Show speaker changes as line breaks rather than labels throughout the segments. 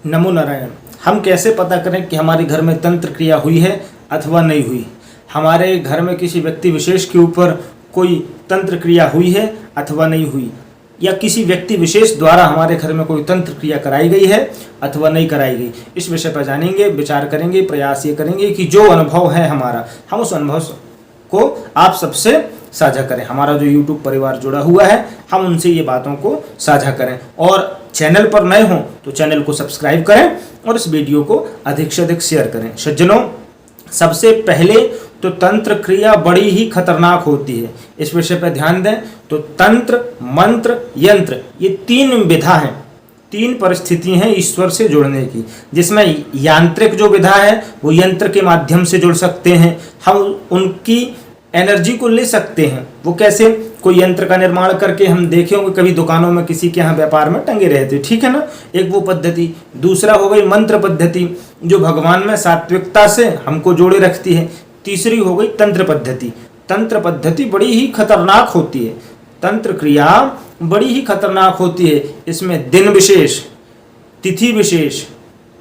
नमो नारायण। हम कैसे पता करें कि हमारे घर में तंत्र क्रिया हुई है अथवा नहीं हुई? हमारे घर में किसी व्यक्ति विशेष के ऊपर कोई तंत्र क्रिया हुई है अथवा नहीं हुई, या किसी व्यक्ति विशेष द्वारा हमारे घर में कोई तंत्र क्रिया कराई गई है अथवा नहीं कराई गई, इस विषय पर जानेंगे, विचार करेंगे, प्रयास ये करेंगे कि जो अनुभव है हमारा, हम उस अनुभव को आप सबसे साझा करें। हमारा जो YouTube परिवार जुड़ा हुआ है, हम उनसे ये बातों को साझा करें। और चैनल पर नए हों तो चैनल को सब्सक्राइब करें और इस वीडियो को अधिक से अधिक शेयर करें। सज्जनों, सबसे पहले तो तंत्र क्रिया बड़ी ही खतरनाक होती है, इस विषय पर ध्यान दें। तो तंत्र, मंत्र, यंत्र, ये तीन विधा हैं, तीन परिस्थिति हैं ईश्वर से जुड़ने की, जिसमें यांत्रिक जो विधा है वो यंत्र के माध्यम से जुड़ सकते हैं, हम उनकी एनर्जी को ले सकते हैं। वो कैसे? कोई यंत्र का निर्माण करके, हम देखे होंगे कभी दुकानों में किसी के यहाँ व्यापार में टंगे रहते, ठीक है ना, एक वो पद्धति। दूसरा हो गई मंत्र पद्धति, जो भगवान में सात्विकता से हमको जोड़े रखती है। तीसरी हो गई तंत्र पद्धति। तंत्र पद्धति बड़ी ही खतरनाक होती है, तंत्र क्रिया बड़ी ही खतरनाक होती है। इसमें दिन विशेष, तिथि विशेष,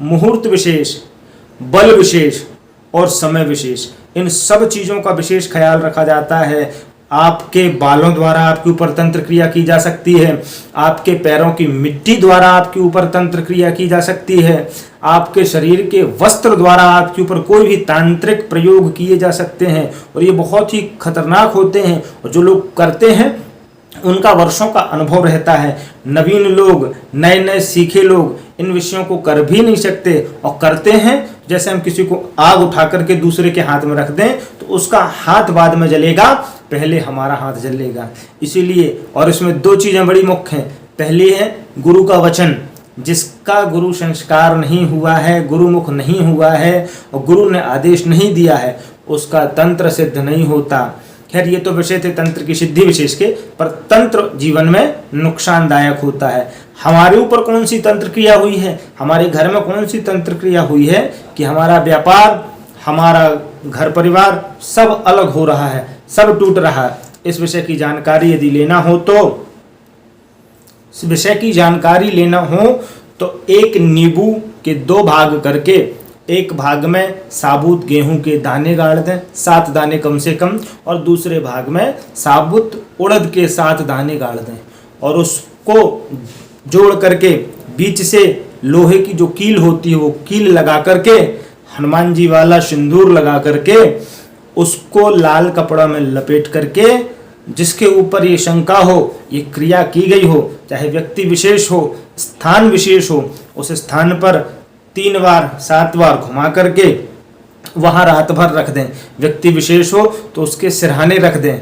मुहूर्त विशेष, बल विशेष और समय विशेष, इन सब चीज़ों का विशेष ख्याल रखा जाता है। आपके बालों द्वारा आपके ऊपर तंत्र क्रिया की जा सकती है, आपके पैरों की मिट्टी द्वारा आपके ऊपर तंत्र क्रिया की जा सकती है, आपके शरीर के वस्त्र द्वारा आपके ऊपर कोई भी तांत्रिक प्रयोग किए जा सकते हैं, और ये बहुत ही खतरनाक होते हैं। और जो लोग करते हैं उनका वर्षों का अनुभव रहता है। नवीन लोग, नए नए सीखे लोग इन विषयों को कर भी नहीं सकते, और करते हैं जैसे हम किसी को आग उठा करके दूसरे के हाथ में रख दें तो उसका हाथ बाद में जलेगा, पहले हमारा हाथ जलेगा। इसीलिए, और इसमें दो चीज़ें बड़ी मुख्य हैं। पहली है गुरु का वचन, जिसका गुरु संस्कार नहीं हुआ है, गुरुमुख नहीं हुआ है और गुरु ने आदेश नहीं दिया है, उसका तंत्र सिद्ध नहीं होता। खैर, ये तो विषय थे तंत्र की सिद्धि विशेष के, पर तंत्र जीवन में नुकसानदायक होता है। हमारे ऊपर कौन सी तंत्र क्रिया हुई है, हमारे घर में कौन सी तंत्र क्रिया हुई है कि हमारा व्यापार, हमारा घर परिवार सब अलग हो रहा है, सब टूट रहा है। इस विषय की जानकारी यदि लेना हो तो, इस विषय की जानकारी लेना हो तो एक नींबू के दो भाग करके, एक भाग में साबुत गेहूं के दाने गाड़ दें, 7 दाने कम से कम, और दूसरे भाग में साबुत उड़द के 7 दाने गाड़ दें, और उसको जोड़ करके बीच से लोहे की जो कील होती है वो कील लगा करके, हनुमान जी वाला सिंदूर लगा करके, उसको लाल कपड़ा में लपेट करके, जिसके ऊपर ये शंका हो ये क्रिया की गई हो, चाहे व्यक्ति विशेष हो, स्थान विशेष हो, उस स्थान पर 3 बार 7 बार घुमा करके वहाँ रात भर रख दें। व्यक्ति विशेष हो तो उसके सिरहाने रख दें।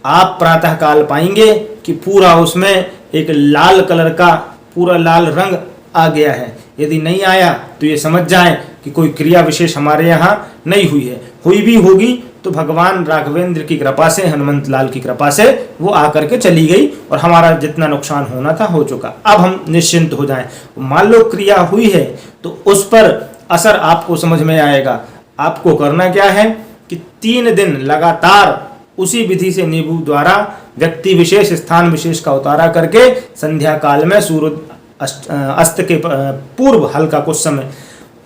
आप प्रातः काल पाएंगे कि पूरा उसमें एक लाल कलर का पूरा लाल रंग आ गया है। यदि नहीं आया तो ये समझ जाएं कि कोई क्रिया विशेष हमारे यहाँ नहीं हुई है। हुई भी होगी तो भगवान राघवेंद्र की कृपा से, हनुमंत लाल की कृपा से वो आकर के चली गई, और हमारा जितना नुकसान होना था हो चुका। अब हम निश्चिंत हो जाएं। मान लो क्रिया हुई है तो उस पर असर आपको समझ में आएगा। आपको करना क्या है कि 3 दिन लगातार उसी विधि से नींबू द्वारा व्यक्ति विशेष, स्थान विशेष का उतारा करके संध्या काल में सूर्य अस्त के पूर्व हल्का कुछ समय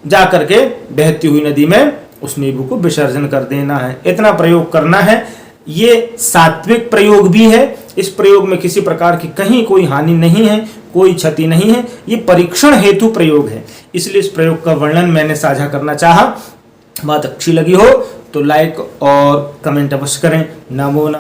जा करके बहती हुई नदी में उस नींबू को विसर्जन कर देना है। इतना प्रयोग करना है। ये सात्विक प्रयोग भी है। इस प्रयोग में किसी प्रकार की कहीं कोई हानि नहीं है, कोई क्षति नहीं है। ये परीक्षण हेतु प्रयोग है, इसलिए इस प्रयोग का वर्णन मैंने साझा करना चाहा। बात अच्छी लगी हो तो लाइक और कमेंट अवश्य करें। नमो नमः।